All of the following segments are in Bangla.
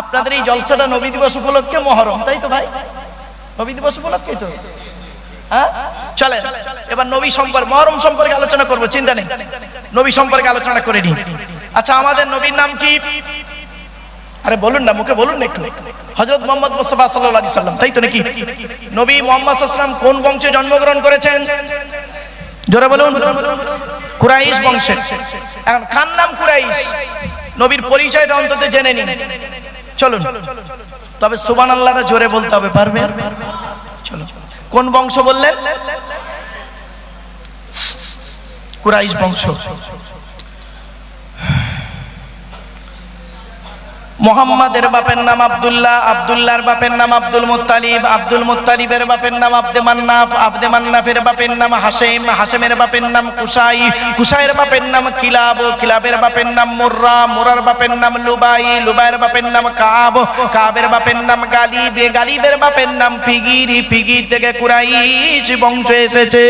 আপনাদের এই জলসাটা নবী দিবস উপলক্ষে মহরম, তাই তো ভাই? নবী দিবস উপলক্ষে তো, হ্যাঁ? চলেন এবার নবী সম্পর্কে, মহরম সম্পর্কে আলোচনা করব, চিন্তা নেই, নবী সম্পর্কে আলোচনা করে নিই। আচ্ছা, আমাদের নবীর নাম কি? আরে বলুন না, মুখে বলুন না একটু। হযরত মুহাম্মদ মুস্তাফা সাল্লাল্লাহু আলাইহি সাল্লাম, তাই তো নাকি? নবী মুহাম্মদ সাল্লাল্লাহু আলাইহি সাল্লাম কোন বংশে জন্মগ্রহণ করেছেন? জোরে বলুন। কুরাইশ বংশে। এখন কার নাম কুরাইশ? নবীর পরিচয়টা অন্তত জেনে নিন। চলুন, তবে সুবহানাল্লাহটা জোরে বলতে হবে, পারবে? চলো, কোন বংশ বললেন? কুরাইশ বংশ। মুহাম্মাদের বাপের নাম আব্দুল্লাহ, আব্দুল্লাহর বাপের নাম আব্দুল মুত্তালিব, আব্দুল মুত্তালিবের বাপের নাম আব্দে মান্নাফ, আব্দে মান্নাফের বাপের নাম হাশেম, হাশেমের বাপের নাম কুসাই, কুসাইয়ের বাপের নাম কিলাব, কিলাবের বাপের নাম মুররা, মুরার বাপের নাম লুবাই, লুবাইয়ের বাপের নাম কাব, কাবের বাপের নাম গালিব, গালিবের বাপের নাম ফিগির, ফিগির থেকে কুরাইশ বংশ এসেছে।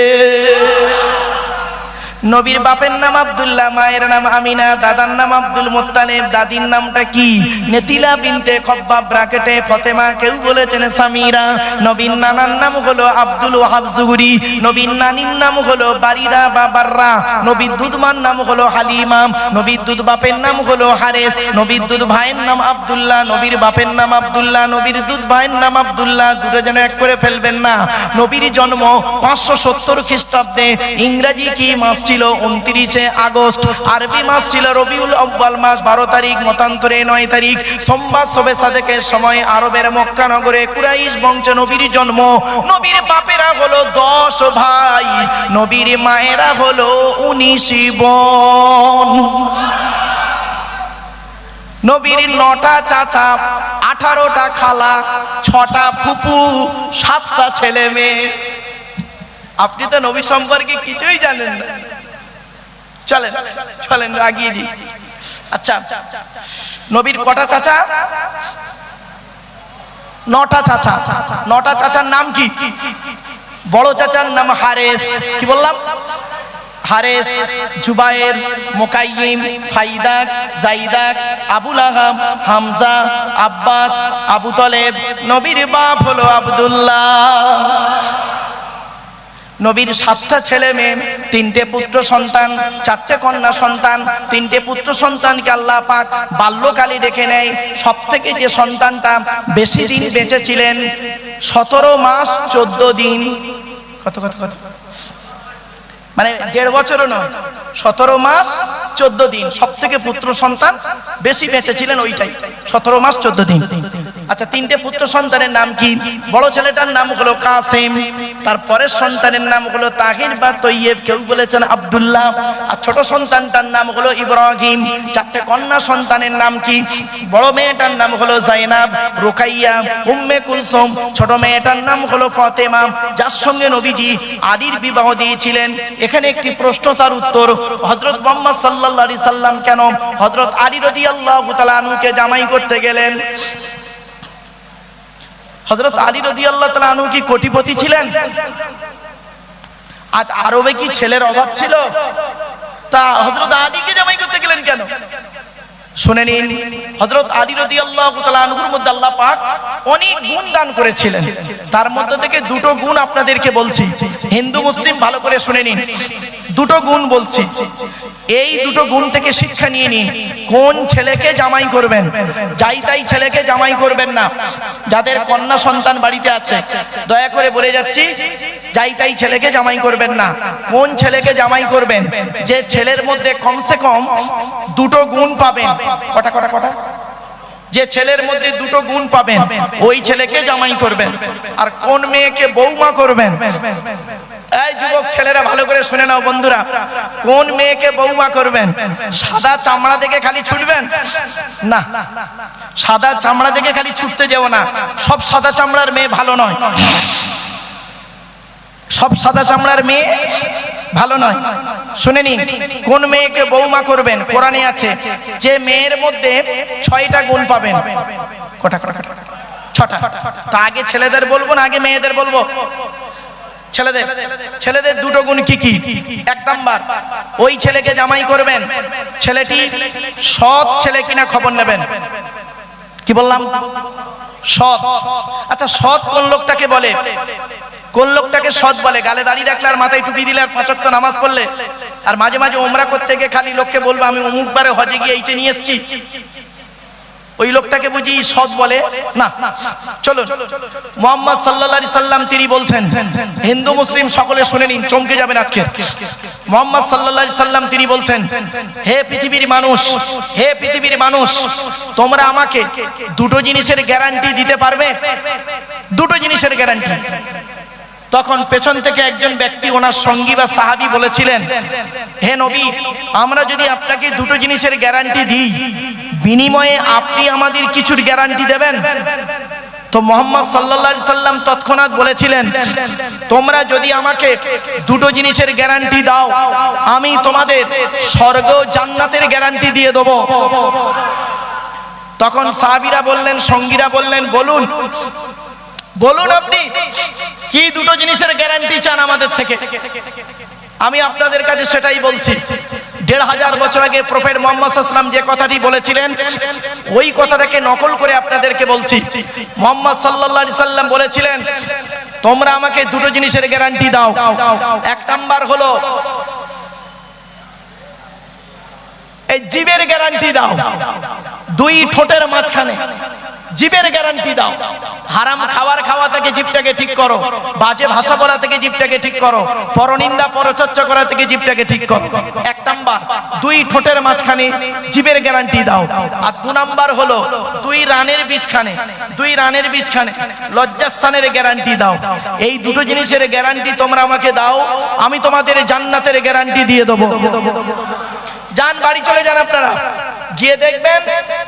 নবীর বাপের নাম আব্দুল্লাহ, মায়ের নাম আমিনা, দাদার নাম আব্দুল মুত্তালিব, দাদির নামটা কি? নেতিলা বিনতে খব্বাব ব্র্যাকেটে ফতেমা, কেউ বলেছেন সামিরা। নবীর নানার নাম হলো আব্দুল ওয়াহাব জুহরি, নবীর নানির নাম হলো বারিরা বা বাররা, নবীর দুধমার নাম হলো হালিমা, নবীর দুধ বাপের নাম হলো হারেস, নবীর দুধ ভাইয়ের নাম আব্দুল্লাহ, নবীর বাপের নাম আব্দুল্লাহ, নবীর দুধ ভাইয়ের নাম আব্দুল্লাহ, দুটো যেন এক করে ফেলবেন না। নবীর জন্ম 570 খ্রিস্টাব্দে। ইংরেজি কি মাস ছিল? 29 আগস্ট। আরবি মাস ছিল রবিউল আউয়াল মাস, 12 তারিখ, মতান্তরে 9 তারিখ। সোমবার শবে সাদেকের সময় আরবের মক্কা নগরে কুরাইশ বংশে নবীর জন্ম। নবীর বাপেরা হলো 10 ভাই, নবীর মায়েরা হলো 19 বোন। নবীর 9টা চাচা, 18টা খালা, 6টা ফুপু, 7টা ছেলে মেয়ে। আপনি তো নবী সম্পর্কে কিছুই জানেন না। চলেন চলেন আগিয়ে যাই। আচ্ছা, নবীর কটা চাচা? 9টা চাচা। 9টা চাচার নাম কি? বড় চাচার নাম হারেস, কি বললাম? হারেস, জুবায়ের, মুকাইয়িম, ফাইদাক, জাইদাক, আবুল আহাব, হামজা, আব্বাস, আবু তলেব। নবীর বাপ হলো আব্দুল্লাহ। নবীর 7টা ছেলে মেয়ে, 3টে পুত্র সন্তান, 4টে কন্যা সন্তান। 3টে পুত্র সন্তানকে আল্লাহ পাক বাল্যকালে রেখে নেয়। সবথেকে যে সন্তানটা বেশি দিন বেঁচে ছিলেন, 17 মাস 14 দিন। কত কত কত মানে 1.5 বছরও নয়, 17 মাস 14 দিন। সবথেকে পুত্র সন্তান বেশি বেঁচে ছিলেন ওইটাই, 17 মাস 14 দিন। আচ্ছা, 3টে পুত্র সন্তানের নাম কি? বড় ছেলেটার নাম হলো কাসেম, তারপরের সন্তানের নাম হলো তাহির বা তৈয়েব, কেউ বলেছেন আব্দুল্লাহ, আর ছোট সন্তানটার নাম হলো ইব্রাহিম। 4টে কন্যা সন্তানের নাম কি? বড় মেয়েটার নাম হলো জাইনাব, রুকাইয়া, উম্মে কুলসুম। ছোট মেয়েটার নাম হলো ফাতেমা, যার সঙ্গে নবীজি আলীর বিবাহ দিয়েছিলেন। এখানে একটি প্রশ্ন, তার উত্তর। হযরত মুহাম্মদ সাল্লাল্লাহু আলাইহি সাল্লাম কেন হযরত আলী রাদিয়াল্লাহু তাআলা আনহুকে জামাই করতে গেলেন? হযরত আলী রাদিয়াল্লাহু তাআলা আনহু কি কোটিপতি ছিলেন? আজ আরবে কি ছেলের অভাব ছিল? তা হযরত আলীকে জামাই করতে গেলেন কেন? শুনে নিন, হযরত আলী রাদিয়াল্লাহু তাআলা আনহুর মধ্যে আল্লাহ পাক অনেক গুণ দান করেছিলেন। তার মধ্যে থেকে 2টো গুণ আপনাদেরকে বলছি। হিন্দু মুসলিম ভালো করে শুনে নিন, 2টো গুণ বলছি। এই 2টো গুণ থেকে শিক্ষা নিয়ে নিন। কোন ছেলেকে জামাই করবেন? যাই তাই ছেলেকে জামাই করবেন না। যাদের কন্যা সন্তান বাড়িতে আছে, দয়া করে বলে যাচ্ছি, যাই তাই ছেলেকে জামাই করবেন না। কোন ছেলেকে জামাই করবেন? যে ছেলের মধ্যে কমসে কম 2টো গুণ পাবেন। কটা কটা কটা? যে ছেলের মধ্যে 2টো গুণ পাবেন, ওই ছেলেকে জামাই করবেন। আর কোন মেয়েকে বৌমা করবেন? এই যুবক ছেলেরা ভালো করে শুনে নাও বন্ধুরা, কোন মেয়েকে বৌমা করবেন? সাদা চামড়া দেখে খালি ছুটবেন না, সাদা চামড়া দেখে খালি ছুটতে যেও না। সব সাদা চামড়ার মেয়ে ভালো নয়, সব সাদা চামড়ার মেয়ে ভালো নয়। শুনে নিন, কোন মেয়েকে বৌমা করবেন? কোরআনে আছে যে মেয়ের মধ্যে 6টা গুণ পাবেন। কটা কটা? 6টা। তা আগে ছেলেদের বলবো না আগে মেয়েদের বলবো? ছেলেদের 2টো গুণ কি কি? 1 নাম্বার, ওই ছেলেকে জামাই করবেন, ছেলেটি সৎ ছেলে কিনা খবর নেবেন। কি বললাম? সৎ। আচ্ছা সৎ কোন লোকটাকে বলে? কোন লোকটাকে সৎ বলে? গালে দাড়ি রাখলে আর মাথায় টুপি দিলে আর 5 ওয়াক্ত নামাজ পড়লে আর মাঝে মাঝে উমরা করতে গিয়ে খালি লোককে বলবো আমি অমুক বারে হজে গিয়ে এইটা নিয়ে এসেছি, ওই লোকটাকে বুঝি সৎ বলে না? চলো, মুহাম্মদ সাল্লাল্লাহু আলাইহি সাল্লাম তিনি বলছেন, হিন্দু মুসলিম সকলে শুনে নিন, চমকে যাবেন আজকে। মুহাম্মদ সাল্লাল্লাহু আলাইহি সাল্লাম তিনি বলছেন, হে পৃথিবীর মানুষ, হে পৃথিবীর মানুষ, তোমরা আমাকে দুটো জিনিসের গ্যারান্টি দিতে পারবে? দুটো জিনিসের গ্যারান্টি। তখন পেছন থেকে একজন ব্যক্তি ওনার সঙ্গী বা সাহাবী বলেছিলেন, হে নবী, আমরা যদি আপনাকে দুটো জিনিসের গ্যারান্টি দিই, বিনিময়ে আপনি আমাদের কিছুর গ্যারান্টি দেবেন? তো মুহাম্মদ সাল্লাল্লাহু আলাইহি সাল্লাম তৎক্ষণাৎ বলেছিলেন, তোমরা যদি আমাকে দুটো জিনিসের গ্যারান্টি দাও, আমি তোমাদের স্বর্গ জান্নাতের গ্যারান্টি দিয়ে দেব। তখন সাহাবীরা বললেন, সঙ্গীরা বললেন, বলুন বলুন আপনি কি দুটো জিনিসের গ্যারান্টি চান আমাদের থেকে? আমি আপনাদের কাছে সেটাই বলছি। 1500 বছর আগে প্রফেট মুহাম্মদ সাল্লাল্লাহু আলাইহি ওয়াসাল্লাম যে কথাটি বলেছিলেন, ওই কথাটাকে নকল করে আপনাদেরকে বলছি। মুহাম্মদ সাল্লাল্লাহু আলাইহি সাল্লাম বলেছিলেন, তোমরা আমাকে দুটো জিনিসের গ্যারান্টি দাও। এক নাম্বার হলো এই জিবের গ্যারান্টি দাও, দুই ঠোঁটের মাঝখানে জিবের গ্যারান্টি দাও। হারাম খাওয়া থেকে জিভটাকে ঠিক করো, বাজে ভাষা বলা থেকে জিভটাকে ঠিক করো, পরনিন্দা পরচর্চা করা থেকে জিভটাকে ঠিক করো। এক নাম্বার, দুই ঠোঁটের মাঝখানে জিবের গ্যারান্টি দাও। আর দু নাম্বার হলো দুই রানের বীজখানে লজ্জাস্থানের গ্যারান্টি দাও। এই দুটো জিনিসের গ্যারান্টি তোমরা আমাকে দাও, আমি তোমাদের জান্নাতের গ্যারান্টি দিয়ে দেবো। যান, বাড়ি চলে যান আপনারা, গিয়ে দেখবেন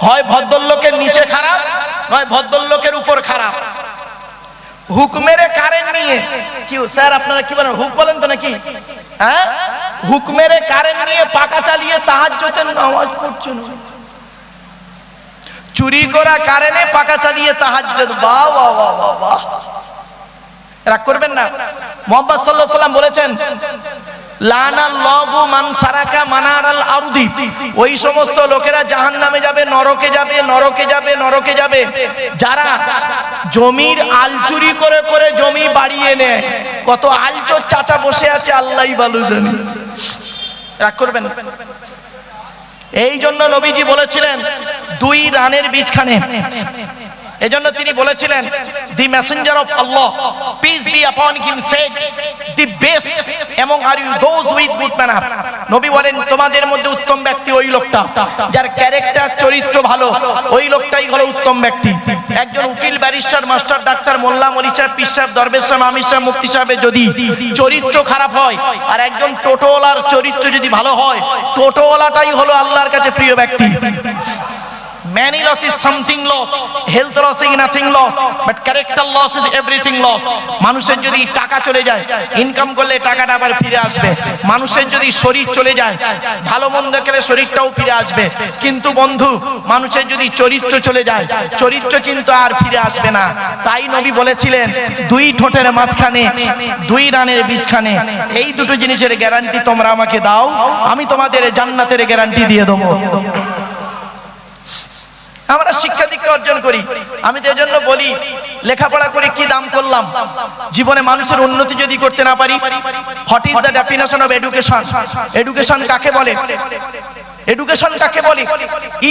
হয় ভদ্রলোকের নিচে খারাপ, নয় ভদ্রলোকের উপর খারাপ। হুক মেরে কারেন্ট নিয়ে, কি স্যার আপনারা কি বলেন, হুক বলেন তো নাকি? হ্যাঁ, হুক মেরে কারেন্ট নিয়ে পাকা চালিয়ে তাহাজ্জুদের নামাজ পড়ছেন। চুরি করা কারেন্টে পাকা চালিয়ে তাহাজ্জুদ, বাহ বাহ বাহ বাহ। রাগ করবেন না। মুহাম্মদ সাল্লাল্লাহু আলাইহি ওয়াসাল্লাম বলেছেন, লানাল্লাহু মান সারাকা মানারাল আরদি, ওই সমস্ত লোকেরা জাহান্নামে যাবে, নরকে যাবে, নরকে যাবে, নরকে যাবে, যারা জমির আল চুরি করে করে জমি বাড়িয়ে নেয়। কত আলচোর চাচা বসে আছে আল্লাহই ভালো জানে। রাগ করবেন না। এই জন্য নবীজি বলেছিলেন দুই রানের বীজখানে। এজন্য তিনি বলেছিলেন, the messenger of Allah peace be upon him said, the best among are you those with good manner. নবী বলেন, তোমাদের মধ্যে উত্তম ব্যক্তি ওই লোকটা যার ক্যারেক্টার চরিত্র ভালো, ওই লোকটাই হলো উত্তম ব্যক্তি। একজন উকিল, ব্যারিস্টার, মাস্টার, ডাক্তার, মোল্লা, মৌলভী সাহেব, পীর সাহেব, দরবেশ সাহেব, আমির সাহেব, মুফতি সাহেবের যদি চরিত্র খারাপ হয়, আর একজন টোটোওয়ালার চরিত্র যদি ভালো হয়, টোটোওয়ালাটাই হলো আল্লাহর কাছে প্রিয় ব্যক্তি। Many loss is something loss, health loss is nothing loss, but character loss is everything loss. মানুষের যদি টাকা চলে যায়, ইনকাম করলে টাকাটা আবার ফিরে আসবে। মানুষের যদি শরীর চলে যায়, ভালো মন্দ খেলে শরীরটাও ফিরে আসবে। কিন্তু বন্ধু, মানুষের যদি চরিত্র চলে যায়, চরিত্র কিন্তু আর ফিরে আসবে না। তাই নবী বলেছিলেন, দুই ঠোঁটের মাঝখানে দুই রানের বীজখানে, এই দুটো জিনিসের গ্যারান্টি তোমরা আমাকে দাও, আমি তোমাদের জান্নাতের গ্যারান্টি দিয়ে দেবো। আমরা শিক্ষা দীক্ষা অর্জন করি, আমি তো এজন্য বলি, লেখাপড়া করে কি দাম করলাম? জীবনে মানুষের উন্নতি যদি করতে না পারি। What is the definition of education? Education কাকে বলে? এডুকেশন কাকে বলে?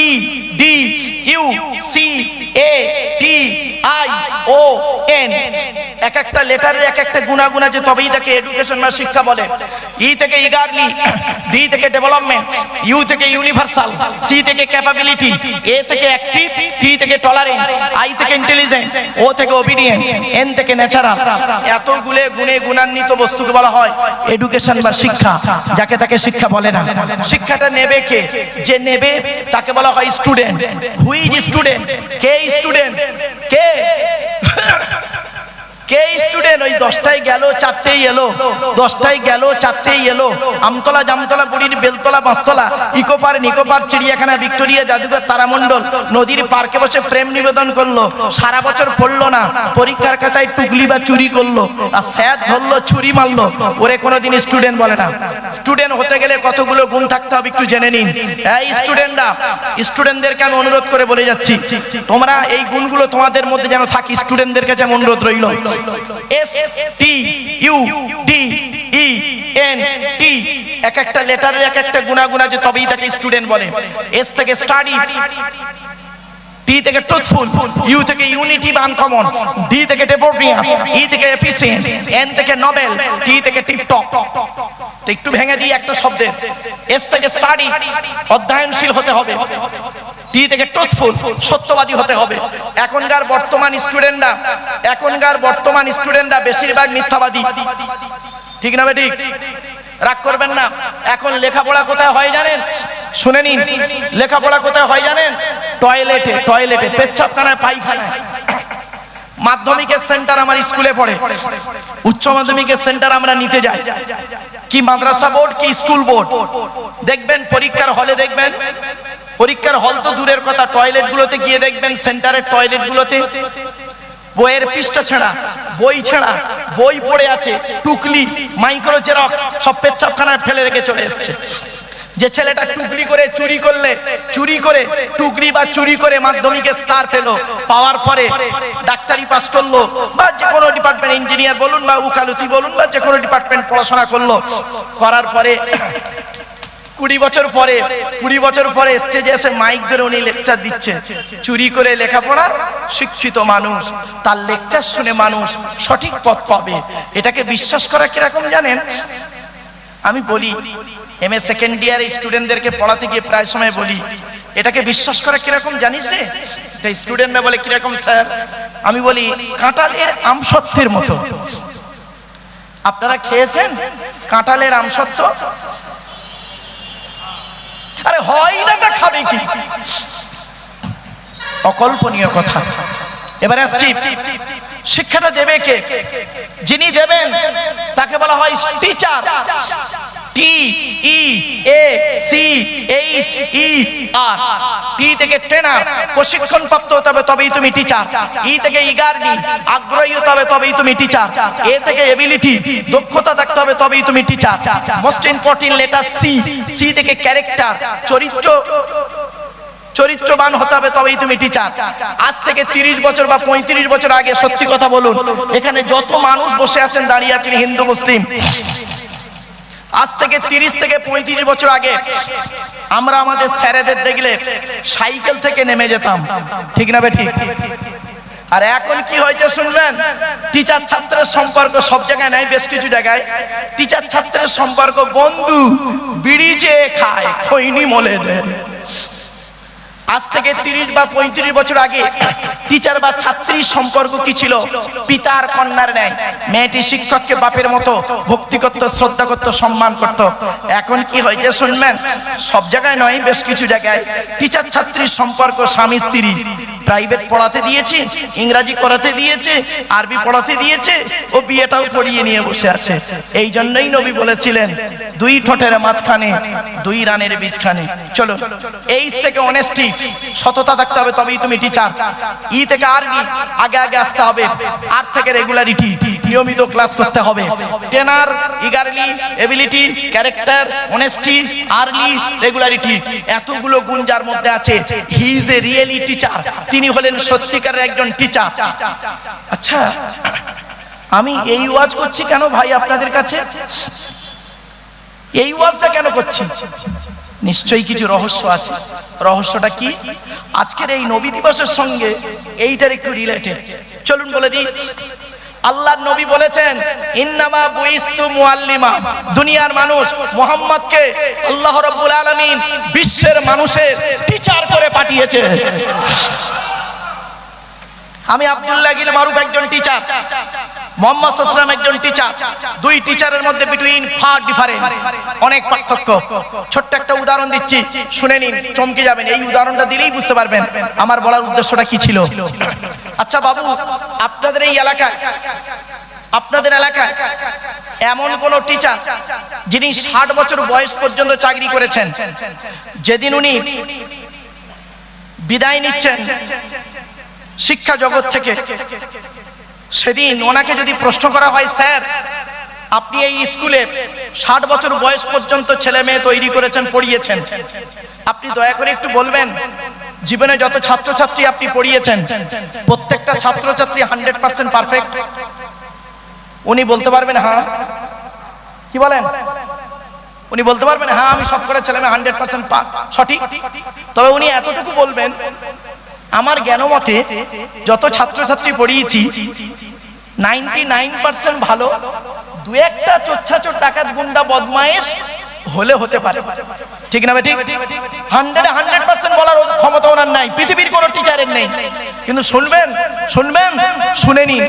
E D U C A T I O N. এক একটা লেটারের এক একটা গুণাগুণ আছে, তবেই তাকে এডুকেশন বা শিক্ষা বলে। ই থেকে ইগারলি, ডি থেকে ডেভেলপমেন্ট, ইউ থেকে ইউনিভার্সাল, সি থেকে ক্যাপাবিলিটি, এ থেকে অ্যাক্টিভ, টি থেকে টলারেন্স, আই থেকে ইন্টেলিজেন্স, ও থেকে ওবিডিয়েন্স, এন থেকে ন্যাচারাল। এতগুলো গুণে গুণান্বিত বস্তুকে বলা হয় এডুকেশন বা শিক্ষা। যাকে তাকে শিক্ষা বলে না। শিক্ষাটা নেবে কে? যে নেবে তাকে বলা হয় student. Who is student? K student? K K student ওই 10টায় গেল 4টেই এলো, 10টায় গেল 4টেই এলো, আমতলা জামতলা বুড়ির বেলতলা পাঁচতলা, ইকো পার্ক নিকো পার্ক, চিড়িয়াখানা, ভিক্টোরিয়া, জাদুঘর, তারামণ্ডল, নদীর পার্কে বসে প্রেম নিবেদন করলো, সারা বছর পড়লো না, পরীক্ষার খাতায় টুকলি বা চুরি করলো, আর স্যার ধরলো ছুরি মারলো, ওরে কোনোদিন স্টুডেন্ট বলে না। স্টুডেন্ট হতে গেলে কতগুলো গুণ থাকতে হবে একটু জেনে নিন। এই স্টুডেন্টরা, স্টুডেন্টদেরকে আমি অনুরোধ করে বলে যাচ্ছি, তোমরা এই গুণগুলো তোমাদের মধ্যে যেন থাকে, স্টুডেন্টদের কাছে আমি অনুরোধ রইল। STUDENT, এক একটা লেটারের এক একটা গুণাগুণ আছে, তবেই তাকে স্টুডেন্ট বলে। এস থেকে স্টাডি, টি থেকে ট্রুথফুল, ইউ থেকে ইউনিটি বা আনকমন, ডি থেকে ডেভোটিয়াস, ই থেকে এফিশিয়েন্ট, এন থেকে নোবেল, টি থেকে টিপটপ। তো একটু ভেঙে দিই একটা শব্দের। এস থেকে স্টাডি, অধ্যয়নশীল হতে হবে। টি থেকে ট্রুথফুল, সত্যবাদী হতে হবে। এখনকার বর্তমান স্টুডেন্টরা বেশিরভাগ মিথ্যাবাদী, ঠিক না বেঠিক? রাগ করবেন না। এখন লেখাপড়া কোথায় হয় জানেন? শুনে নিন, লেখাপড়া কোথায় হয় জানেন? টয়লেটে, পেচ্ছাপখানায়, পায়খানায়। মাধ্যমিকের সেন্টার আমার স্কুলে পড়ে, উচ্চ মাধ্যমিকের সেন্টার আমরা নিতে যাই, কি মাদ্রাসা বোর্ড কি স্কুল বোর্ড। দেখবেন পরীক্ষার হলে, দেখবেন পরীক্ষার হল তো দূরের কথা, টয়লেটগুলোতে গিয়ে দেখবেন, সেন্টারের টয়লেটগুলোতে বইয়ের পৃষ্ঠা ছেঁড়া, বই ছেঁড়া, বই পড়ে আছে, টুকলি, মাইক্রো জেরক্স সব পেচ্ছাপখানায় ফেলে রেখে চলে এসছে। যে ছেলেটা টুকলি করে টুকরি বা চুরি করে মাধ্যমিকে স্টার পেলো, পাওয়ার পরে ডাক্তারি পাস করলো, বা যে কোনো ডিপার্টমেন্ট, ইঞ্জিনিয়ার বলুন বা উকালতি বলুন, বা যে কোনো ডিপার্টমেন্ট পড়াশোনা করলো, করার পরে 20 বছর পরে স্টেজে এসে মাইক ধরে উনি লেকচার দিচ্ছে। চুরি করে লেখাপড়ার শিক্ষিত মানুষ, তার লেকচার শুনে মানুষ সঠিক পথ পাবে, এটাকে বিশ্বাস করা কিরকম জানেন? আমি বলি, MA সেকেন্ড ইয়ার স্টুডেন্টদেরকে পড়াতে গিয়ে প্রায় সময় বলি, এটাকে বিশ্বাস করা কিরকম জানিস রে? তাই স্টুডেন্টরা বলে কিরকম স্যার? আমি বলি, কাঁঠালের আমসত্ত্বের মতো। আপনারা খেয়েছেন কাঁঠালের আমসত্ত্ব? আরে হয় না, তা খাবে কি? অকল্পনীয় কথা। এবারে আসছি, শিক্ষাটা দেবে কে? যিনি দেবেন তাকে বলা হয় টিচার। TEACHER, টি থেকে ট্রেনার, প্রশিক্ষণ প্রাপ্ত হতে হবে তবেই তুমি টিচার। ই থেকে ইগারলি, আগ্রহী হতে হবে তবেই তুমি টিচার। এ থেকে এবিলিটি, দক্ষতা থাকতে হবে তবেই তুমি teacher. Most important letter C থেকে ক্যারেক্টার, চরিত্রবান হতে হবে তবেই তুমি টিচার। আজ থেকে 30 বছর বা 35 বছর আগে, সত্যি কথা বলুন, এখানে যত মানুষ বসে আছেন, দাঁড়িয়ে আছেন, হিন্দু মুসলিম, আজ থেকে 30 থেকে 35 বছর আগে আমরা আমাদের স্যারেদের দেখলে সাইকেল থেকে নেমে যেতাম, ঠিক না বেঠিক? আর এখন কি হয়েছে শুনবেন? টিচার ছাত্রের সম্পর্ক সব জায়গায় নাই, বেশ কিছু জায়গায় টিচার ছাত্রের সম্পর্ক বন্ধু, বিড়ি চেয়ে খায়, খৈনি মলে দেয়। আজ থেকে 30 বা 35 বছর আগে টিচার বা ছাত্রীর সম্পর্ক কি ছিল? পিতার কন্যার ন্যায়। মেয়েটি শিক্ষককে বাপের মতো ভক্তি করত, শ্রদ্ধা করত, সম্মান করত। এখন কি হয়েছে শুনবেন? সব জায়গায় নয়, বেশ কিছু জায়গায় টিচার ছাত্রীর সম্পর্ক স্বামী স্ত্রী। প্রাইভেট পড়াতে দিয়েছে, ইংরাজি পড়াতে দিয়েছে, আরবি পড়াতে দিয়েছে, ও বিয়েটাও পড়িয়ে নিয়ে বসে আছে। এই জন্যই নবী বলেছিলেন, 2 ঠোঁটের মাঝখানে 2 রানের বীজখানে। চলো, এইচ থেকে অনেস্টি, সততা থাকতে হবে তবেই তুমি টিচার। ই থেকে আরবি, আগে আসতে হবে। আর থেকে রেগুলারিটি, নিয়মিত ক্লাস করতে হবে। Trainer, eagerly, ability, character, honesty, early, regularity, এতগুলো গুণ যার মধ্যে আছে, he is a really teacher. তিনি হলেন সত্যিকারের একজন টিচার। আচ্ছা, আমি এই ওয়াজ করছি কেন ভাই আপনাদের কাছে? এই ওয়াজটা কেন করছি? নিশ্চয়ই কিছু রহস্য আছে। রহস্যটা কি? আজকের এই নবী দিবসের সঙ্গে এইটার একটু রিলেটেড। চলুন বলে দিই। আল্লাহর নবী বলেছেন, ইন্নামা বুইস্তু মুআল্লিমা, দুনিয়ার মানুষ মুহাম্মদকে আল্লাহ রাব্বুল আলামিন বিশ্বের মানুষের টিচার করে পাঠিয়েছে। আমি আব্দুল্লাহ গিল মারুফ একজন টিচার, মোহাম্মদ সাল্লাল্লাহু একজন টিচার। 2 টিচারের মধ্যে বিটুইন ফার ডিফারেন্স, অনেক পার্থক্য। ছোট্ট একটা উদাহরণ দিচ্ছি, শুনে নিন, চমকে যাবেন। এই উদাহরণটা দিলেই বুঝতে পারবেন আমার বলার উদ্দেশ্যটা কি ছিল। আচ্ছা বাবু, আপনাদের এই এলাকায়, আপনাদের এলাকায় এমন কোন টিচার যিনি 60 বছর বয়স পর্যন্ত চাকরি করেছেন, যেদিন উনি বিদায় নিচ্ছেন শিক্ষা জগৎ থেকে, সেদিন ওনাকে যদি প্রশ্ন করা হয়, স্যার আপনি এই স্কুলে 60 বছর বয়স পর্যন্ত ছেলে মেয়ে তৈরি করেছেন, পড়িয়েছেন, আপনি দয়া করে একটু বলবেন জীবনে যত ছাত্রছাত্রী আপনি পড়িয়েছেন প্রত্যেকটা ছাত্রছাত্রী 100% পারফেক্ট? উনি বলতে পারবেন হ্যাঁ। কি বলেন? উনি বলতে পারবেন হ্যাঁ আমি সব করে ছেলে মেয়ে 100% সঠিক। তবে উনি এতটুকু বলবেন, আমার জ্ঞান মতে যত ছাত্রছাত্রী পড়িয়েছি 99% ভালো, দু একটা চোচ্ছাচোর ডাকাত গুন্ডা বদমাইশ হলে হতে পারে। ঠিক না ঠিক? 100% বলার ক্ষমতা ওনার নাই, পৃথিবীর কোন টিচারের নেই। কিন্তু শুনবেন শুনবেন শুনে নিন,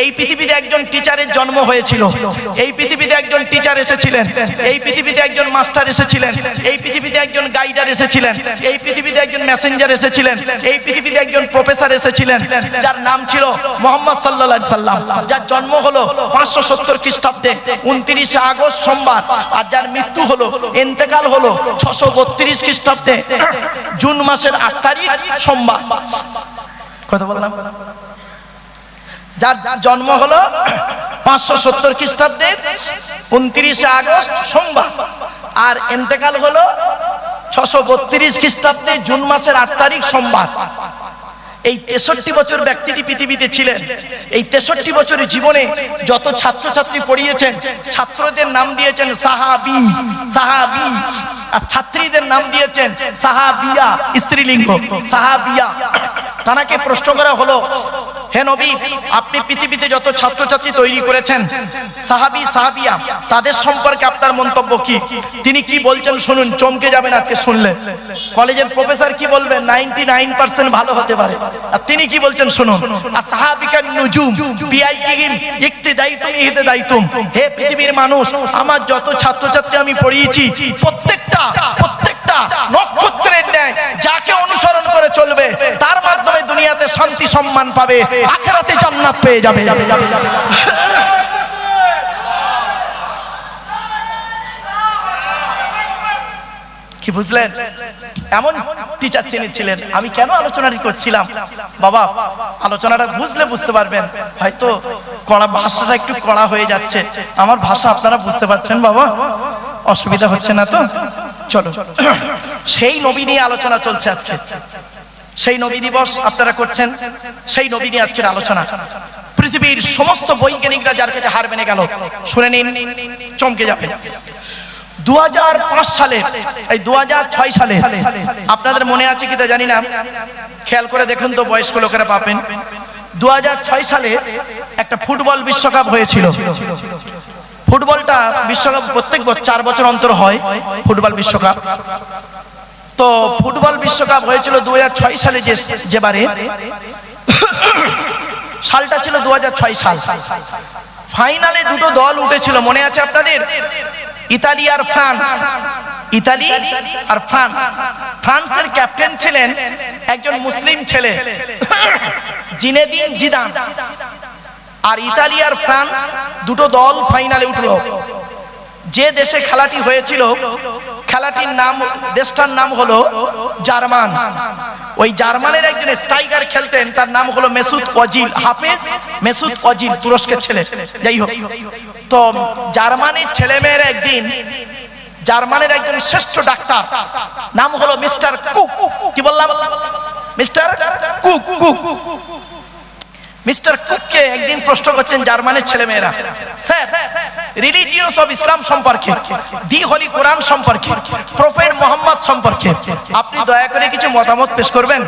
এই পৃথিবীতে একজন টিচারের জন্ম হয়েছিল, এই পৃথিবীতে একজন টিচার এসেছিলেন, এই পৃথিবীতে একজন মাস্টার এসেছিলেন, এই পৃথিবীতে একজন গাইডার এসেছিলেন, এই পৃথিবীতে একজন মেসেঞ্জার এসেছিলেন, এই পৃথিবীতে একজন প্রফেসর এসেছিলেন, যার নাম ছিল মুহাম্মদ সাল্লাল্লাহু আলাইহি সাল্লাম, যার জন্ম হলো 570 খ্রিস্টাব্দে 29 আগস্ট সোমবার, আর যার মৃত্যু হলো, ইন্তেকাল হলো 632 খ্রিস্টাব্দে জুন মাসের 8 তারিখ সোমবার। কথা বললাম? যার জন্ম হলো 570 খ্রিস্টাব্দে 29 আগস্ট সোমবার, আর ইন্তেকাল হলো 632 খ্রিস্টাব্দে জুন মাসের 8 তারিখ সোমবার। এই 63 বছর ব্যক্তিটি পৃথিবীতে ছিলেন। এই 63 বছরের জীবনে যত ছাত্রছাত্রী পড়িয়েছেন, ছাত্রদের নাম দিয়েছেন সাহাবী, সাহাবী, আর ছাত্রীদের নাম দিয়েছেন সাহাবিয়া, স্ত্রীলিঙ্গ সাহাবিয়া। তানাকে প্রশ্ন করা হলো, হে নবী আপনি পৃথিবীতে যত ছাত্রছাত্রী তৈরি করেছেন সাহাবী সাহাবিয়া, তাদের সম্পর্কে আপনার মন্তব্য কি? তিনি কি বলছেন শুনুন, চমকে যাবেন আজকে শুনলে। কলেজের প্রফেসর কি বলবেন? 99% ভালো হতে পারে। আর তিনি কি বলছেন শুনুন, আসহাবিকান নুজুম বিআইহিম ইক্তিদাইতুম ইহতিদাইতুম। হে পৃথিবীর মানুষ, আমার যত ছাত্রছাত্রী আমি পড়িয়েছি প্রত্যেকটা নক্ষত্রের ন্যায় যাকে অনুসরণ করে চলবে তার মাধ্যমে দুনিয়াতে শান্তি সম্মান পাবে, আখিরাতে জান্নাত পেয়ে যাবে। কি বুঝলেন? এমন টিচার চিনেছিলেন। আমি কেন আলোচনাটি করছিলাম বাবা, আলোচনাটা বুঝলে বুঝতে পারবেন। হয়তো কড়া ভাষাটা একটু কড়া হয়ে যাচ্ছে, আমার ভাষা আপনারা বুঝতে পারছেন বাবা? অসুবিধা হচ্ছে না তো? চলো, সেই নবী নিয়ে আলোচনা চলছে আজকে। সেই নবী দিবস আপনারা করছেন, সেই নবী নিয়ে আজকের আলোচনা। পৃথিবীর সমস্ত বৈজ্ঞানিকরা যার কাছে হার মেনে গেল, শুনে নিন, চমকে যাবে। 2005 সালে, এই 2006 সালে, আপনাদের মনে আছে কিনা জানি না, খেয়াল করে দেখুন তো, বয়স্ক লোকেরা পাবেন। 2006 সালে একটা ফুটবল বিশ্বকাপ হয়েছিল। ফুটবলটা বিশ্বকাপ প্রত্যেক 4 বছর অন্তর হয় ফুটবল বিশ্বকাপ। তো ফুটবল বিশ্বকাপ হয়েছিল 2006 সালে, যেবারে সালটা ছিল 2006 সাল। ফাইনালে দুটো দল উঠেছিল, মনে আছে আপনাদের? ইতালি আর ফ্রান্স। ইতালি আর ফ্রান্স। ফ্রান্সের ক্যাপ্টেন ছিলেন একজন মুসলিম ছেলে, জিনেদিন জিদান। আর ইতালি আর ফ্রান্স দুটো দল ফাইনালে উঠলো। যে দেশে খেলাটি হয়েছিল, খেলাটির নাম, দেশটার নাম হলো জার্মান। ওই জার্মানের একজন স্ট্রাইকার খেলতেন, তার নাম হলো মেসুত ওজিল, হাফেজ মেসুত ওজিল, তুরস্কের ছেলে। যাই হোক, তো জার্মানির ছেলেমেয়েরা একদিন, জার্মানের একজন শ্রেষ্ঠ ডাক্তার, নাম হলো মিস্টার কুক। কি বললাম? Mister cook. মিস্টার কুককে একদিন প্রশ্ন করছেন জার্মানের ছেলেমেয়েরা, স্যার রিলিজিয়স অফ ইসলাম সম্পর্কে, দি হোলি কোরআন সম্পর্কে, প্রফেট মোহাম্মদ সম্পর্কে আপনি দয়া করে কিছু মতামত পেশ করবেন।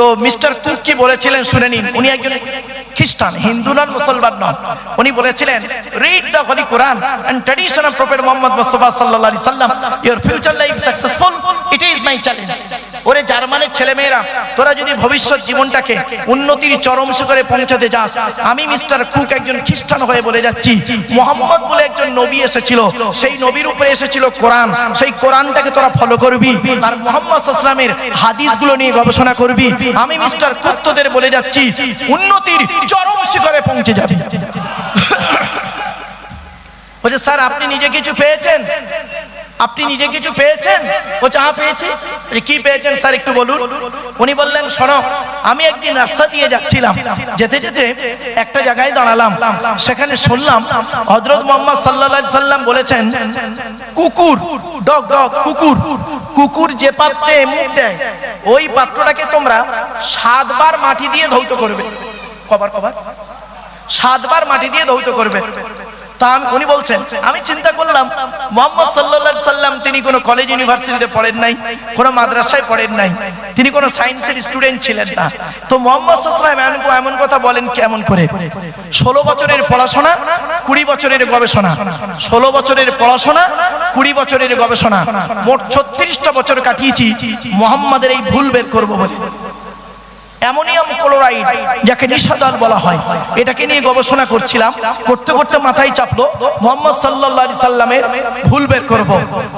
তো মিস্টার কুক কি বলেছিলেন শুনে নিন। উনি একজন খ্রিস্টান, হিন্দু নন, মুসলমান নন। উনি বলেছিলেন, read the holy Quran and tradition of prophet Muhammad Mustafa সাল্লাল্লাহু আলাইহি সাল্লাম, your future life successful, it is my challenge. ওরে জার্মানের ছেলেমেয়েরা, তোরা যদি ভবিষ্যৎ জীবনটাকে উন্নতির চরম শিখরে পৌঁছাতে যাস, আমি মিস্টার কুক একজন খ্রিস্টান হয়ে বলে যাচ্ছি, মুহাম্মদ বলে একজন নবী এসেছিল, সেই নবীর উপরে এসেছিল কোরআন, সেই কোরআনটাকে তোরা ফলো করবি, আর মুহাম্মদ সাল্লাল্লাহু আলাইহি ওয়াসাল্লামের হাদিসগুলো নিয়ে গবেষণা করবি, আমি মিস্টার কুত্তদের বলে যাচ্ছি উন্নতির চরম শিখরে পৌঁছে যাবে। বলছে স্যার আপনি নিজে কিছু পেয়েছেন, আপনি নিজে কিছু পেয়েছেন? বলছে হ্যাঁ পেয়েছি। কি পেয়েছেন স্যার একটু বলুন। উনি বললেন শোনো, আমি একদিন রাস্তা দিয়ে যাচ্ছিলাম, যেতে যেতে একটা জায়গায় দাঁড়ালাম, সেখানে শুনলাম হযরত মুহাম্মদ সাল্লাল্লাহু আলাইহি সাল্লাম বলেছেন কুকুর, ডগ ডগ কুকুর, কুকুর যে পাত্রে মুখ দেয় ওই পাত্রটাকে তোমরা 7 বার মাটি দিয়ে ধৌত করবে। কবার 7 বার মাটি দিয়ে ধৌত করবে। তা উনি বলছেন, আমি চিন্তা করলাম মুহাম্মদ সাল্লাল্লাহু আলাইহি সাল্লাম তিনি কোনো কলেজ ইউনিভার্সিটিতে পড়েন নাই, কোনো মাদ্রাসায় পড়েন নাই, তিনি কোনো সায়েন্সের স্টুডেন্ট ছিলেন না। তো মুহাম্মদ সাল্লাল্লাহু আলাইহি সাল্লাম এমন কথা বলেন কেমন করে? 16 বছরের পড়াশোনা, 20 বছরের গবেষণা, 16 বছরের পড়াশোনা, 20 বছরের গবেষণা, মোট 36টা বছর কাটিয়েছি মুহাম্মাদের এই ভুল বের করব বলে। অ্যামোনিয়াম ক্লোরাইড যাকে নিশাদাল বলা হয়, এটাকে নিয়ে গবেষণা করছিলাম, করতে করতে মাথায় চাপলো মুহাম্মদ সাল্লাল্লাহু আলাইহি সাল্লামের ভুল বের করব।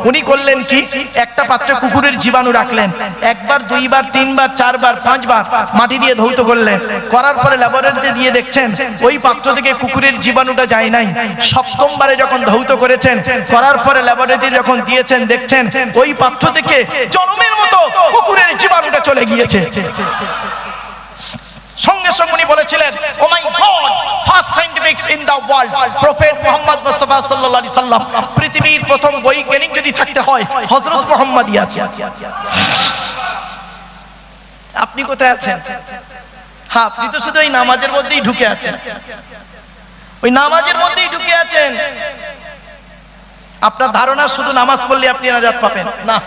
উনি করলেন কি, একটা পাত্রে কুকুরের জীবাণু রাখলেন, 1 বার 2 বার 3 বার 4 বার 5 বার মাটি দিয়ে ধৌত করলেন, করার পরে ল্যাবরেটরিতে দিয়ে দেখছেন ওই পাত্র থেকে কুকুরের জীবাণুটা যায় নাই। 7ম বারে যখন ধৌত করেছেন, করার পরে ল্যাবরেটরি যখন দিয়েছেন, দেখছেন ওই পাত্র থেকে জনমের মতো কুকুরের জীবাণুটা চলে গিয়েছে। সঙ্গে সঙ্গে উনি বলেছিলেন, oh my god, first scientifics in the world, prophet Muhammad Mustafa সাল্লাল্লাহু আলাইহি সাল্লাম, পৃথিবীর প্রথম বৈজ্ঞানিক যদি থাকতে হয় হযরত মুহাম্মদই আছে। আপনি কোথায় আছেন? হ্যাঁ, আপনি তো শুধু ওই নামাজের মধ্যেই ঢুকে আছেন, ওই নামাজের মধ্যেই ঢুকে আছেন। আপনার ধারণা শুধু নামাজ পড়লে আপনি নাজাত পাবেন না।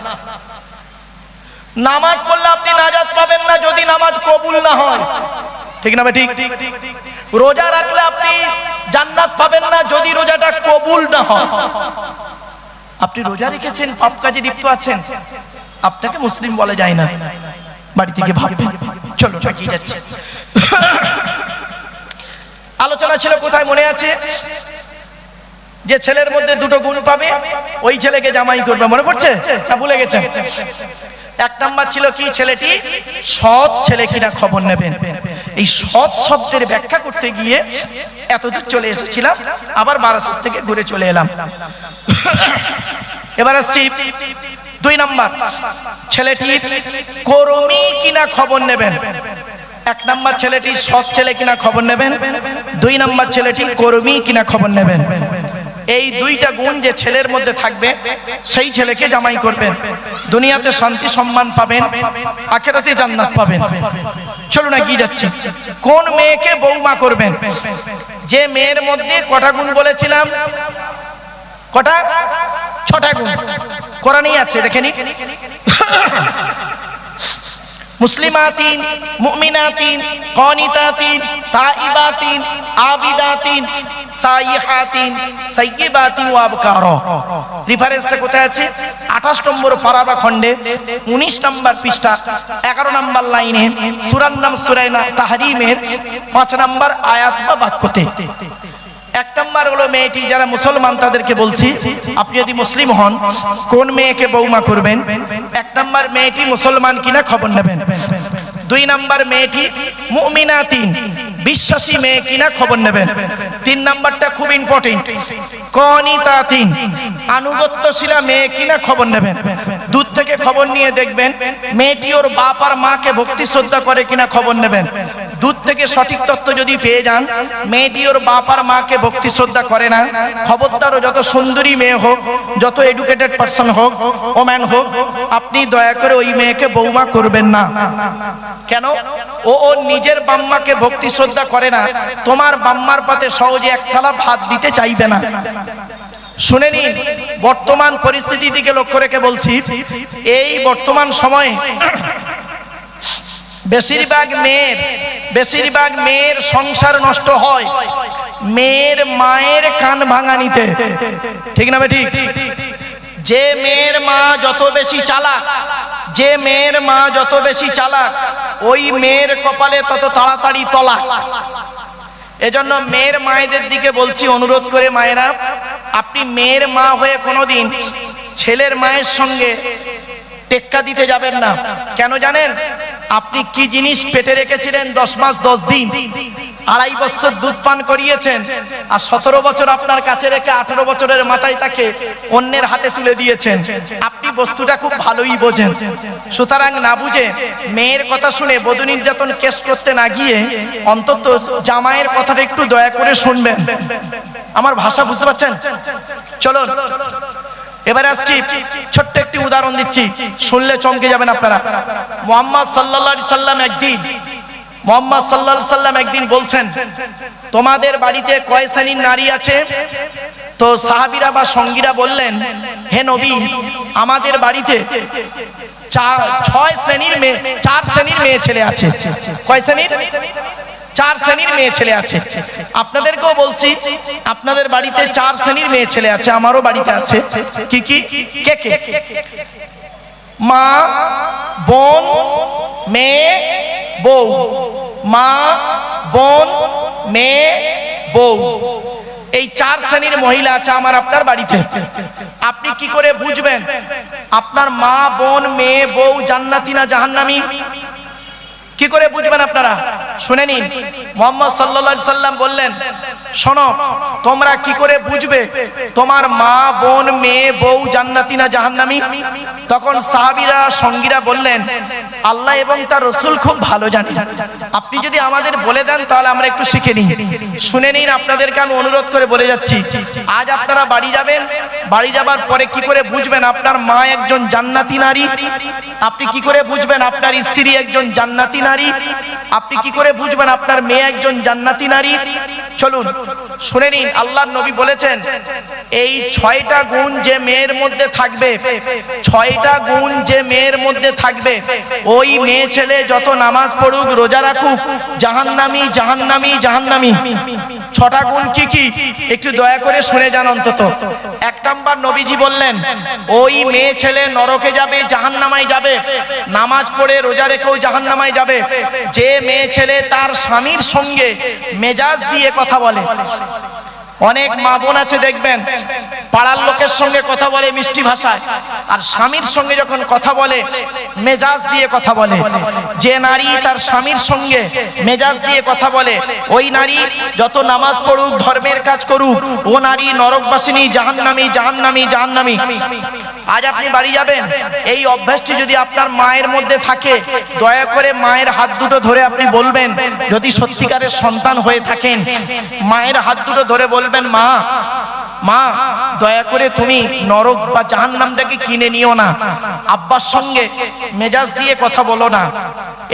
নামাজ পড়লে আপনি নাজাত পাবেন না যদি নামাজ কবুল না হয়, ঠিক না? ঠিক। রোজা রাখলে আপনি জান্নাত পাবেন না যদি রোজাটা কবুল না হয়। আপনি রোজা রেখেছেন, পাপ কাজে লিপ্ত আছেন, আপনাকে মুসলিম বলা যায় না। বাড়ি থেকে ভাববেন। চলো কি যাচ্ছে, আলোচনা ছিল কোথায় মনে আছে? যে ছেলের মধ্যে 2টো গুণ পাবে ওই ছেলেকে জামাই করবে, মনে পড়ছে না ভুলে গেছেন? 1 নাম্বার ছিল কি, ছেলেটি সৎ ছেলে কিনা খবর নেবেন। এই সৎ শব্দের ব্যাখ্যা করতে গিয়ে এতদূর চলে এসেছিলাম, আবার বারাসাত থেকে ঘুরে চলে এলাম। এবার আসছি 2 নাম্বার, ছেলেটি কর্মী কিনা খবর নেবেন। 1 নাম্বার ছেলেটি সৎ ছেলে কিনা খবর নেবেন, 2 নাম্বার ছেলেটি কর্মী কিনা খবর নেবেন। এই 2টা গুণ যে ছেলের মধ্যে থাকবে সেই ছেলেকে জামাই করবেন। দুনিয়াতে শান্তি সম্মান পাবেন, আখিরাতে জান্নাত পাবেন। চলো না কি যাচ্ছে, কোন মেয়েকে বৌমা করবেন? যে মেয়ের মধ্যে কটা গুণ বলেছিলাম? কটা? 6টা গুণ কোরআনেই আছে, দেখেনি। মুসলিমাতিন, মুমিনাতিন, কানিতাতিন, তাইবাতিন, আবিদাতিন, সাইহাতিন, সাইয়্যিবাতিন ওয়া আবকারা। রেফারেন্সটা কোথায় আছে? 28 নম্বর পারা বা খণ্ডে 19 নম্বর পৃষ্ঠা 11 নম্বর লাইনে সূরার নাম সূরা তাহরিমের 5 নম্বর আয়াত বা বাক্যতে। 1 নম্বর হলো মেয়েটি যারা মুসলমান তাদেরকে বলছি, আপনি যদি মুসলিম হন কোন মেয়েকে বৌমা করবেন? 1 নম্বর মেয়েটি মুসলমান কিনা খবর নেবেন। 2 নম্বর মেয়েটি মুমিনাতিন, বিশ্বাসী মেয়ে কিনা খবর নেবেন। 3 নম্বরটা খুব ইম্পর্টেন্ট, কানিতাতিন, আনুগত্যশীলা মেয়ে কিনা খবর নেবেন। দূর থেকে খবর নিয়ে দেখবেন মেয়েটি ওর বাপ আর মাকে ভক্তি শ্রদ্ধা করে কিনা খবর নেবেন। দূর থেকে সঠিক তথ্য যদি পেয়ে যান মেয়েটি ওর বাপ আর মাকে ভক্তি শ্রদ্ধা করে না, খবরদার যত সুন্দরী মেয়ে হোক, যত এডুকেটেড পারসন হোক, ওম্যান হোক, আপনি দয়া করে ওই মেয়েকে বৌমা করবেন না। কেন? ও ওর নিজের বাম্মাকে ভক্তি শ্রদ্ধা করে না, তোমার বাম্মার পাতে সহজে 1 থালা ভাত দিতে চাইবে না। শুনে নিন, বর্তমান পরিস্থিতি দিকে লক্ষ্য রেখে বলছি, এই বর্তমান সময়ে বেশিরভাগ মেয়ের সংসার নষ্ট হয় মেয়ের মায়ের কান ভাঙানিতে, ঠিক না ঠিক? যে মেয়ের মা যত বেশি চালাক, যে মেয়ের মা যত বেশি চালাক, ওই মেয়ের কপালে তত তাড়াতাড়ি তলাক। এজন্য মেয়ের মায়েদের দিকে বলছি অনুরোধ করে, মায়েরা আপনি মেয়ের মা হয়ে কোনোদিন ছেলের মায়ের সঙ্গে টেক্কা দিতে যাবেন না। কেন জানেন? আপনি কি জিনিস পেটে রেখেছিলেন 10 মাস 10 দিন, 2.5 বছর দুধ পান করিয়েছেন, আর 17 বছর আপনার কাছে রেখে 18 বছরের মাথায় তাকে অন্যের হাতে তুলে দিয়েছেন। আপনি বস্তুটা খুব ভালোই বোঝেন। সুতরাং না বুঝে মেয়ের কথা শুনে বধূ নির্যাতন কেস করতে না গিয়ে অন্তত জামাইয়ের কথাটা একটু দয়া করে শুনবেন। আমার ভাষা বুঝতে পারছেন? চলুন এবারে আসছি, ছোট্ট একটি উদাহরণ দিচ্ছি, শুনলে চমকে যাবেন আপনারা। মুহাম্মদ সাল্লাল্লাহু আলাইহি সাল্লাম একদিন বলছেন, তোমাদের বাড়িতে কয় শ্রেণীর নারী আছে? তো সাহাবীরা বা সঙ্গীরা বললেন, হে নবী, আমাদের বাড়িতে 4 শ্রেণীর মেয়ে ছেলে আছে। কয় শ্রেণীর? 4 শ্রেণীর মেয়ে ছেলে আছে। আপনাদেরকেও বলছি, আপনাদের বাড়িতে 4 শ্রেণীর মেয়ে ছেলে আছে, আমারও বাড়িতে আছে। কি কি? কে কে? মা, বোন, মেয়ে, বউ। মা, বোন, মেয়ে, বউ, এই 4 শ্রেণীর মহিলা আছে আমার আপনার বাড়িতে। আপনি কি করে বুঝবেন আপনার মা, বোন, মেয়ে, বউ জান্নাতি না জাহান্নামী? কি করে বুঝবেন আপনারা? শুনে নিন। মুহাম্মদ সাল্লাল্লাহু আলাইহি সাল্লাম বললেন, শোনো, তোমরা কি করে বুঝবে তোমার মা, বোন, মেয়ে, বউ জান্নাতি না জাহান্নামী? তখন সাহাবীরা সঙ্গীরা বললেন, আল্লাহ এবং তার রাসূল খুব ভালো জানেন। আপনি যদি আমাদের বলে দেন তাহলে আমরা একটু শিখে নিই। শুনে নিন, আপনাদেরকে আমি অনুরোধ করে বলে যাচ্ছি, আজ আপনারা বাড়ি যাবেন, বাড়ি যাবার পরে কি করে বুঝবেন আপনার মা একজন জান্নাতি নারী? আপনি কি করে বুঝবেন আপনার স্ত্রী একজন জান্নাতি নারী? আপনি কি করে বুঝবেন আপনার মেয়ে একজন জান্নাতি নারী? চলুন শুনে নিন, আল্লাহর নবী বলেছেন, এই 6টা গুণ যে মেয়ের মধ্যে থাকবে, 6টা গুণ যে মেয়ের মধ্যে থাকবে, ওই মেয়ে ছেলে যত নামাজ পড়ুক, রোজা রাখুক, জাহান্নামী, জাহান্নামী, জাহান্নামী। 6টা গুণ কি কি একটু দয়া করে শুনে যান অন্তত। 1 নাম্বার, নবীজি বললেন, ওই মেয়ে ছেলে নরকে যাবে, জাহান্নামায় যাবে, নামাজ পড়ে রোজা রেখেও জাহান্নামায় যাবে, যে মেয়ে ছেলে তার স্বামীর সঙ্গে মেজাজ দিয়ে কথা বলে। অনেক মা বোন আছে দেখবেন, পাড়ার লোকের সঙ্গে কথা বলে মিষ্টি ভাষায়, আর স্বামীর সঙ্গে যখন কথা বলে মেজাজ দিয়ে কথা বলে। যে নারী তার স্বামীর সঙ্গে মেজাজ দিয়ে কথা বলে, ওই নারী যত নামাজ পড়ুক, ধর্মের কাজ করুক, ও নারী নরকবাসিনী, জাহান্নামী, জাহান্নামী, জাহান্নামী। আজ আপনি বাড়ি যাবেন, এই অভ্যাসটি যদি আপনার মায়ের মধ্যে থাকে, দয়া করে মায়ের হাত দুটো ধরে আপনি বলবেন, যদি সত্যিকারের সন্তান হয়ে থাকেন, মায়ের হাত দুটো ধরে বলবেন, মা, মা, দয়া করে তুমি নরক বা জাহান্নামটাকে কিনে নিও না, আব্বার সঙ্গে মেজাজ দিয়ে কথা বলো না।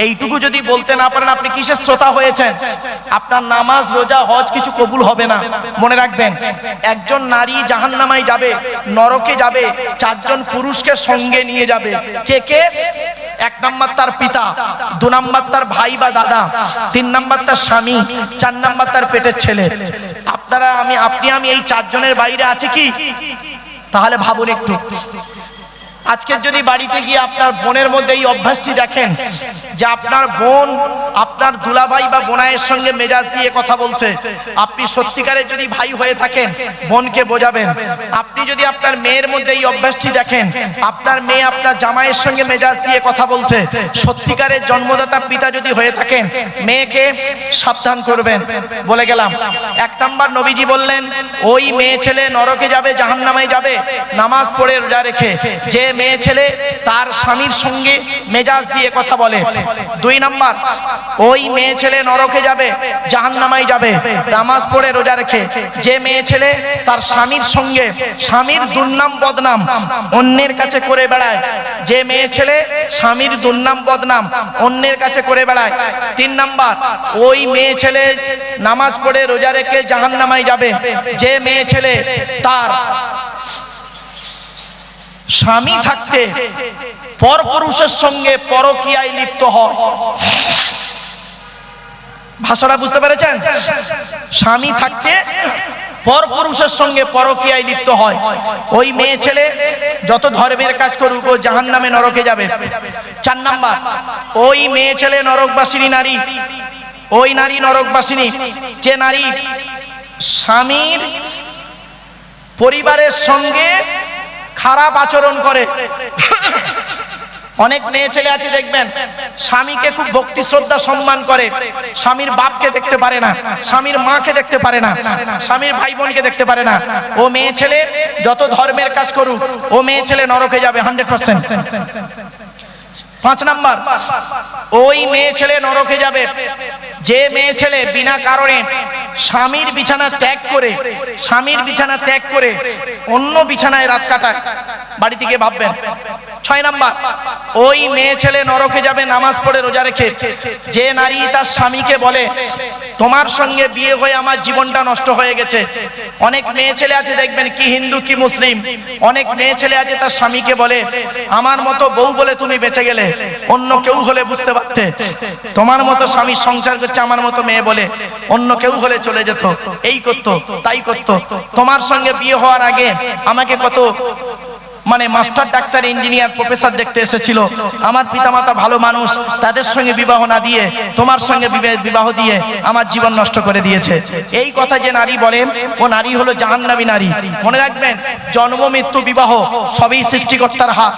এইটুকু যদি বলতে না পারেন, আপনি কিসের শ্রোতা হয়েছেন? আপনার নামাজ, রোজা, হজ কিছু কবুল হবে না। মনে রাখবেন, একজন নারী জাহান্নামায় যাবে, নরকে যাবে, 4 জন পুরুষকে সঙ্গে নিয়ে যাবে। কে কে? 1 নাম্বার তার পিতা, 2 নাম্বার তার ভাই বা দাদা, 3 নাম্বার তার স্বামী, 4 নাম্বার তার পেটের ছেলে। আপনারা আমি এই 4 জনের বাইরে আছে কি? তাহলে ভাবুন একটু। আজকের যদি বাড়িতে গিয়ে আপনার বোনের মধ্যে এই অভ্যাসটি দেখেন যে আপনার বোন আপনার দুলাভাই বা বোনাইয়ের সঙ্গে মেজাজ দিয়ে কথা বলছে, আপনি সত্যিকারের যদি ভাই হয়ে থাকেন বোনকে বোঝাবেন। আপনি যদি আপনার মেয়ের মধ্যে এই অভ্যাসটি দেখেন, আপনার মেয়ে আপনার জামাইয়ের সঙ্গে মেজাজ দিয়ে কথা বলছে, সত্যিকারের জন্মদাতা পিতা যদি হয়ে থাকেন, মেয়েকে সাবধান করবেন। বলে গেলাম, 1 নাম্বার, নবীজি বললেন, ওই মেয়ে ছেলে নরকে যাবে, জাহান্নামে যাবে, নামাজ পড়ে রোজা রেখে, যে মেয়ে ছেলে তার স্বামীর সঙ্গে মেজাজ দিয়ে কথা বলে। 2 নাম্বার, ওই মেয়ে ছেলে নরকে যাবে, জাহান্নামায় যাবে, নামাজ পড়ে রোজা রেখে, যে মেয়ে ছেলে তার স্বামীর সঙ্গে স্বামীর দুর্নাম বদনাম অন্যের কাছে করে বেড়ায়, যে মেয়ে ছেলে স্বামীর দুর্নাম বদনাম অন্যের কাছে করে বেড়ায়। 3 নাম্বার, ওই মেয়ে ছেলে নামাজ পড়ে রোজা রেখে জাহান্নামায় যাবে, যে মেয়ে ছেলে তার স্বামী থাকতে পরপুরুষের সঙ্গে পরকীয়ায় লিপ্ত হয়। ভাষাটা বুঝতে পেরেছেন? স্বামী থাকতে পরপুরুষের সঙ্গে পরকীয়ায় লিপ্ত হয়, ওই মেয়ে ছেলে যত ধর্মের কাজ করুক ও জাহান্নামে নরকে যাবে। 4 নাম্বার, ওই মেয়ে ছেলে নরকবাসিনী নারী, ওই নারী নরকবাসিনী যে নারী স্বামীর পরিবারের সঙ্গে খারাপ আচরণ করে, অনেক মেয়ে ছেলে আছে দেখবেন স্বামীকে খুব ভক্তি শ্রদ্ধা সম্মান করে, স্বামীর বাপকে দেখতে পারে না, স্বামীর মাকে দেখতে পারে না, স্বামীর ভাই বোনকে দেখতে পারে না। ও মেয়ে ছেলে যত ধর্মের কাজ করুক, ও মেয়ে ছেলে নরকে যাবে 100%। 5 নাম্বার, ওই মেয়ে ছেলে নরকে যাবে যে মেয়ে ছেলে বিনা কারণে স্বামীর বিছানা ত্যাগ করে অন্য বিছানায় রাত কাটায়। বাড়ি থেকে ভাববেন। 6 নাম্বার, ওই মেয়ে ছেলে নরকে যাবে নামাজ পড়ে রোজা রেখে যে নারী তার স্বামীকে বলে তোমার সঙ্গে বিয়ে হয়ে আমার জীবনটা নষ্ট হয়ে গেছে। অনেক মেয়ে ছেলে আছে দেখবেন কি হিন্দু কি মুসলিম, অনেক মেয়ে ছেলে আছে তার স্বামীকে বলে আমার মতো বউ বলে তুমি বেঁচে গেলে, অন্য কেউ হলে বুঝতে পারতে, তোমার মতো স্বামী সংসার করছে আমার মতো মেয়ে বলে, অন্য কেউ হলে চলে যেত, এই করতো তাই করতো। তোমার সঙ্গে বিয়ে হওয়ার আগে আমাকে কত মাস্টার ডাক্তার ইঞ্জিনিয়ার প্রফেসর দেখতে এসেছিল, আমার পিতামাতা ভালো মানুষ, তাদের সঙ্গে বিবাহ না দিয়ে তোমার সঙ্গে বিবাহ দিয়ে আমার জীবন নষ্ট করে দিয়েছে। এই কথা যে নারী বলেন ও নারী হলো জাহান্নামী নারী। মনে রাখবেন, জন্ম মৃত্যু বিবাহ সবই সৃষ্টিকর্তার হাত।